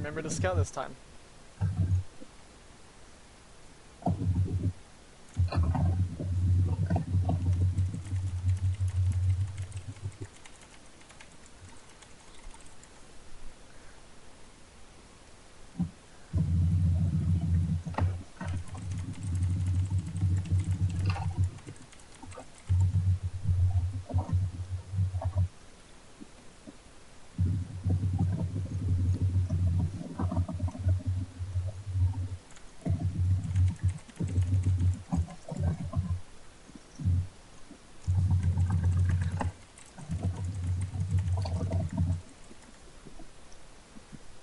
remember to scout this time.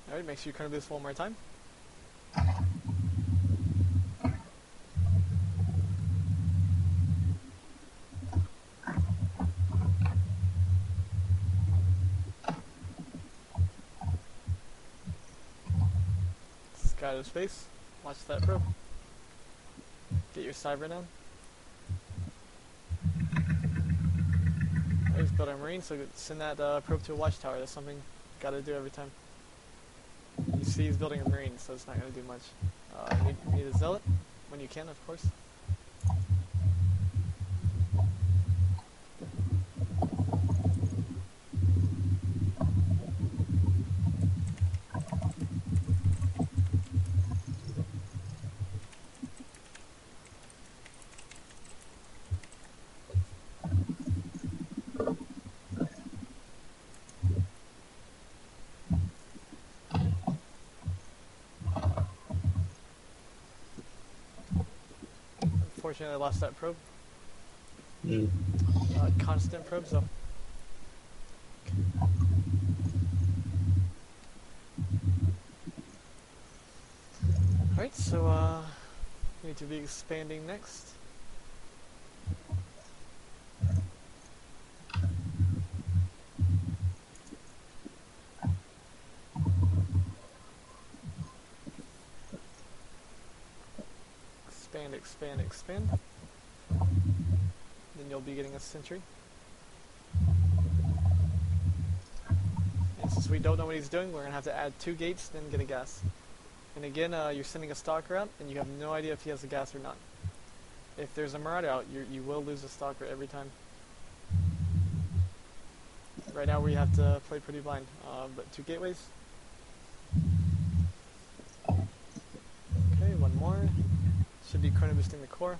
Alright, make sure you kind of do this one more time. Scout his face. Watch that probe. Get your cyber down. He's building a marine, so send that probe to a watchtower. That's something you gotta do every time. You see he's building a marine, so it's not gonna do much. Need a zealot when you can, of course. Unfortunately, I lost that probe. Constant probe, so. Alright, so we need to be expanding next. Expand, expand. Then you'll be getting a sentry. And since we don't know what he's doing, we're going to have to add 2 gates, then get a gas. And again, you're sending a stalker out, and you have no idea if he has a gas or not. If there's a marauder out, you will lose a stalker every time. Right now we have to play pretty blind, but 2 gateways. Okay, one more. Should be chrono boosting the core.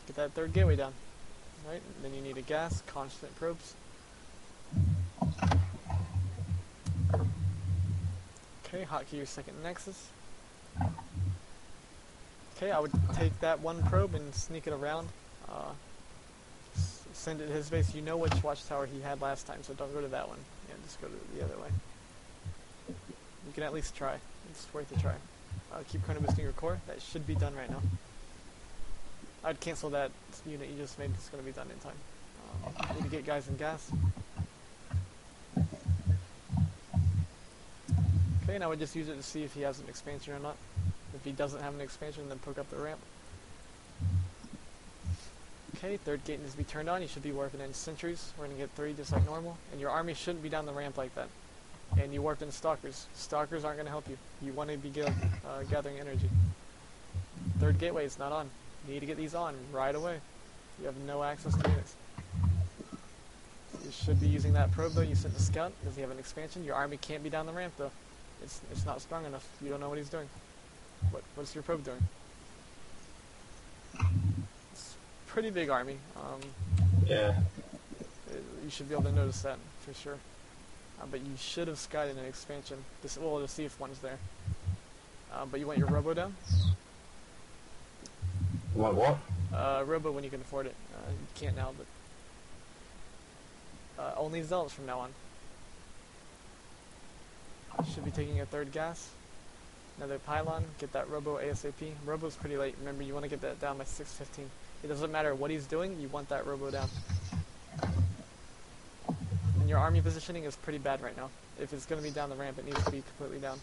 Get that 3rd gateway down. Right, then you need a gas, constant probes. Okay, hotkey your 2nd nexus. Okay, I would take that 1 probe and sneak it around. Send it to his base. You know which watchtower he had last time, so don't go to that one. Yeah, just go to the other way. You can at least try. It's worth a try. Keep chrono boosting your core. That should be done right now. I'd cancel that unit you just made. It's going to be done in time. Need to get guys in gas. Okay, now I would just use it to see if he has an expansion or not. If he doesn't have an expansion, then poke up the ramp. Okay, 3rd gate needs to be turned on. You should be warping in sentries. We're going to get 3 just like normal. And your army shouldn't be down the ramp like that. And you warped in stalkers. Stalkers aren't going to help you. You want to be gathering energy. 3rd gateway is not on. You need to get these on right away. You have no access to units. You should be using that probe though. You sent the scout. Does he have an expansion? Your army can't be down the ramp though. It's not strong enough. You don't know what he's doing. What's your probe doing? It's a pretty big army. Yeah. You should be able to notice that for sure. But you should have scouted an expansion. To see if one's there. But you want your robo down? Want what? Robo when you can afford it. You can't now, but only zealots from now on. Should be taking a 3rd gas. Another pylon. Get that robo ASAP. Robo's pretty late. Remember, you want to get that down by 6:15. It doesn't matter what he's doing. You want that robo down. And your army positioning is pretty bad right now. If it's going to be down the ramp, it needs to be completely down.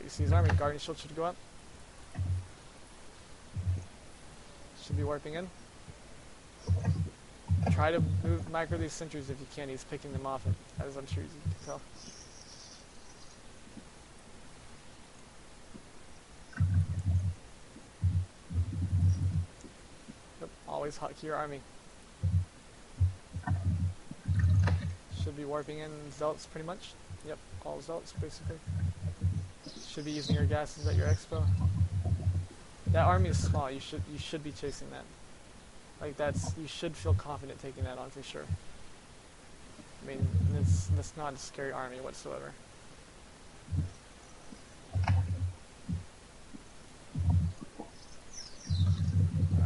You see his army. Guardian shield should go up. Should be warping in. Try to micro these sentries if you can. He's picking them off, as I'm sure you can tell. Yep, always hotkey your army. Should be warping in zealots pretty much. Yep, all zealots basically. Should be using your gases at your expo. That army is small. You should be chasing that. Like you should feel confident taking that on for sure. I mean, that's not a scary army whatsoever.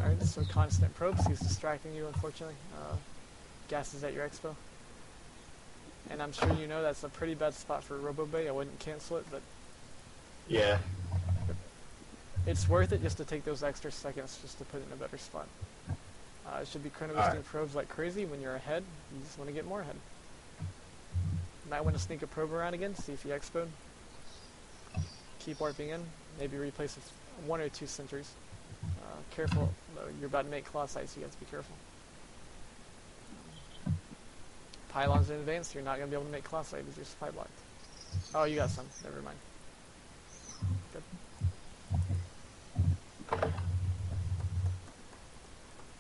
Alright, so constant probes. He's distracting you, unfortunately. Gases at your expo. And I'm sure you know that's a pretty bad spot for Robo Bay. I wouldn't cancel it, but Yeah. it's worth it just to take those extra seconds just to put it in a better spot. It should be chrono boosting probes like crazy. When you're ahead, you just want to get more ahead. You might want to sneak a probe around again, see if you expoed. Keep warping in, maybe replace with 1 or 2 sentries. Careful, you're about to make claw sites, so you have to be careful. Pylons in advance, you're not going to be able to make claw sight because you're supply blocked. Oh, you got some, never mind. Good.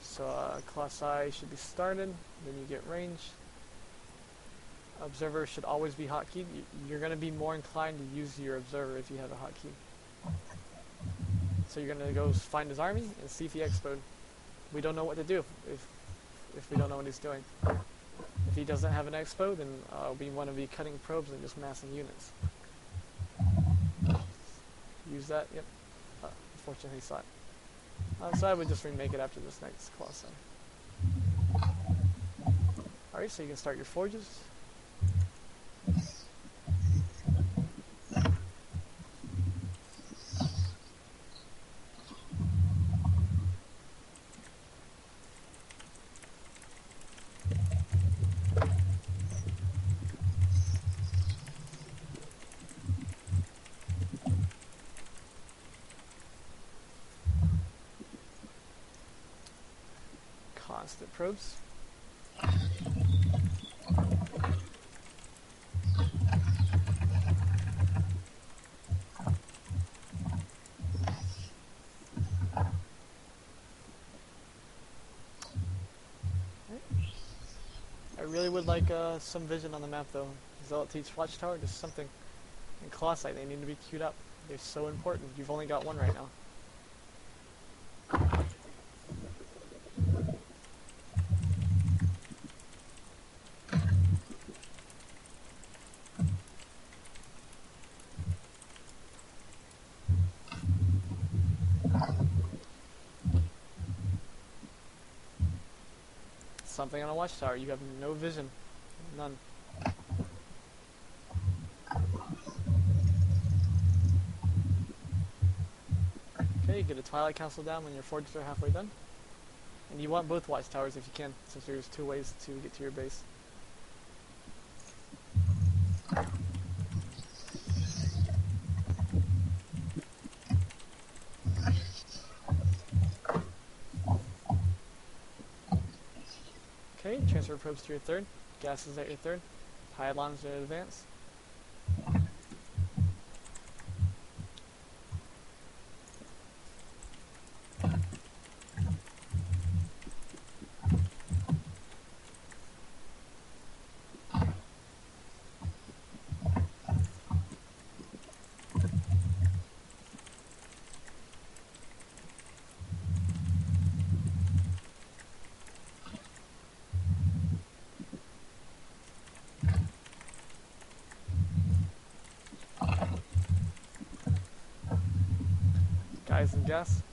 So class I should be started, then you get range. Observer should always be hotkeyed. You're going to be more inclined to use your observer if you have a hotkey. So you're going to go find his army and see if he explode. We don't know what to do if we don't know what he's doing. If he doesn't have an expo, then we want to be cutting probes and just massing units. Use that, yep. Unfortunately he saw it. So I would just remake it after this next class. Alright, so you can start your forges. Constant probes. I really would like some vision on the map though. Zealot to each watchtower, just something. And claw sight, they need to be queued up. They're so important. You've only got one right now. Something on a watchtower. You have no vision. None. Okay, you get a Twilight Council down when your forges are halfway done. And you want both watchtowers if you can, since there's 2 ways to get to your base. Okay, transfer probes to your 3rd. Gases at your 3rd. Pylons in advance. Guys and gas.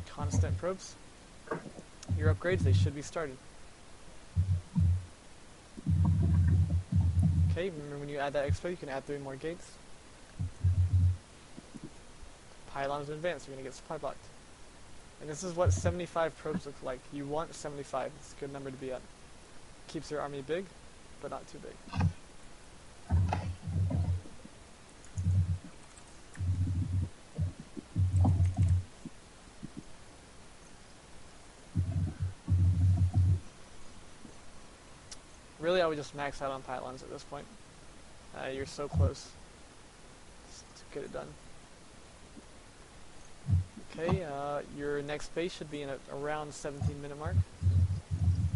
Constant probes. Your upgrades, they should be started. Okay, remember when you add that expo, you can add 3 more gates. Pylons in advance, you're going to get supply blocked. And this is what 75 probes look like. You want 75, it's a good number to be at. Keeps your army big, but not too big. Really, I would just max out on pylons at this point. You're so close to get it done. Okay, your next base should be in around 17-minute mark.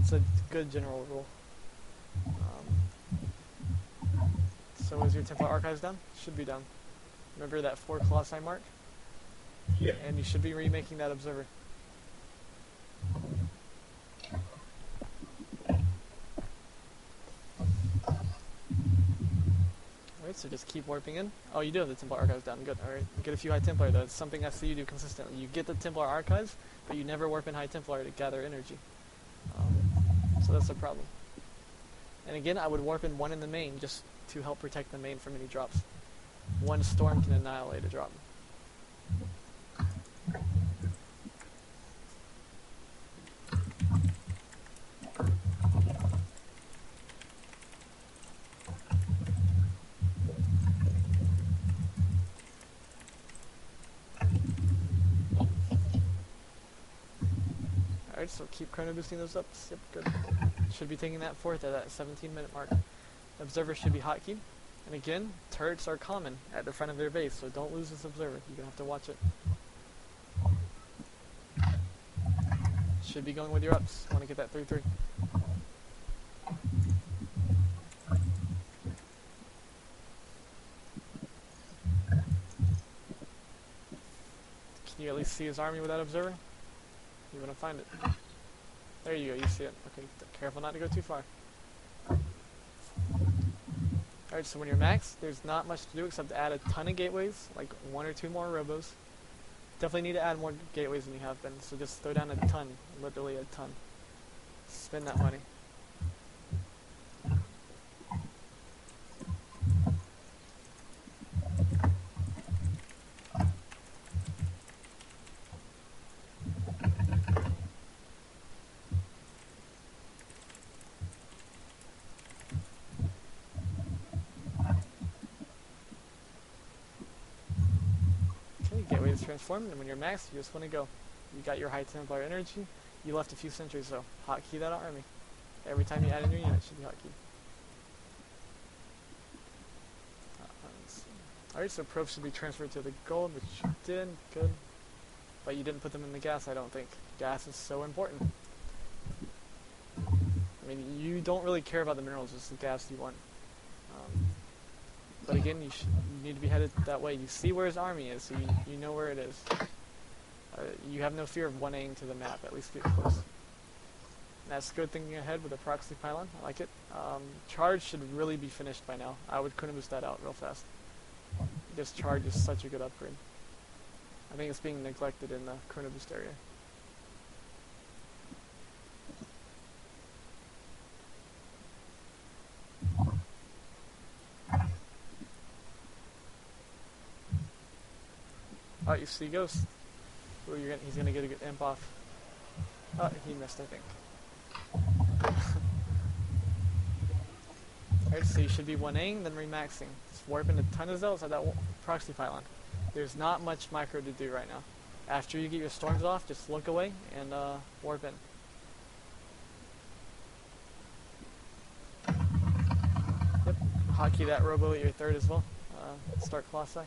It's a good general rule. So is your Templar Archives done? Should be done. Remember that 4 Colossi mark? Yeah. And you should be remaking that observer. Alright, so just keep warping in. Oh, you do have the Templar Archives down. Good. Alright, get a few High Templar though. It's something I see you do consistently. You get the Templar Archives, but you never warp in High Templar to gather energy. So that's a problem. And again, I would warp in one in the main just to help protect the main from any drops. One storm can annihilate a drop. Alright, so keep chrono boosting those ups. Yep, good. Should be taking that fourth at that 17-minute mark. Observer should be hotkeyed. And again, turrets are common at the front of their base, so don't lose this observer. You're going to have to watch it. Should be going with your ups. Want to get that 3-3. Can you at least see his army with that observer? You want to find it. There you go, you see it. Okay, careful not to go too far. Alright, so when you're max, there's not much to do except to add a ton of gateways, like 1 or 2 more robos. Definitely need to add more gateways than you have been, so just throw down a ton, literally a ton. Spend that money. Gateway is transformed, and when you're maxed, you just want to go. You got your High Templar energy. You left a few sentries, so hotkey that army. Every time you add a new unit, it should be hotkey. Alright, so probes should be transferred to the gold, which you did. Good. But you didn't put them in the gas, I don't think. Gas is so important. I mean, you don't really care about the minerals, just the gas you want. But again, you need to be headed that way. You see where his army is, so you know where it is. You have no fear of 1Aing to the map, at least get close. And that's good thinking ahead with a proxy pylon, I like it. Charge should really be finished by now. I would chrono boost that out real fast. Because charge is such a good upgrade. I think it's being neglected in the chrono boost area. Oh, you see Ghost. Ooh, he's gonna get a good imp off. Oh, he missed, I think. Alright, so you should be 1Aing, then remaxing. Just warping a ton of zealots at that proxy pylon. There's not much micro to do right now. After you get your storms off, just look away and warp in. Yep, hotkey that robo at your third as well. Start Colossi.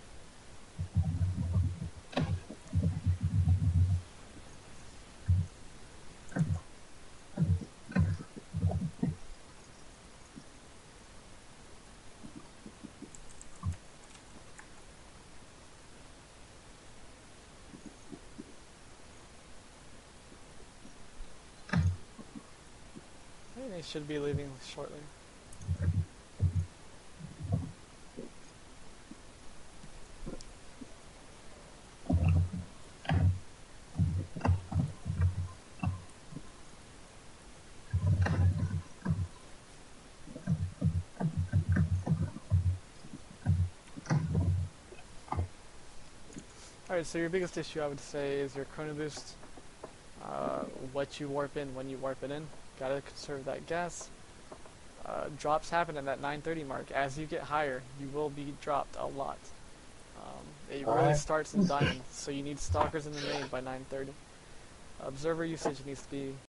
They should be leaving shortly. Alright, so your biggest issue I would say is your chrono boost. What you warp in when you warp it in. Gotta conserve that gas. Drops happen at that 9:30 mark. As you get higher, you will be dropped a lot. It really Alright. starts in diamond, so you need stalkers in the main by 9:30. Observer usage needs to be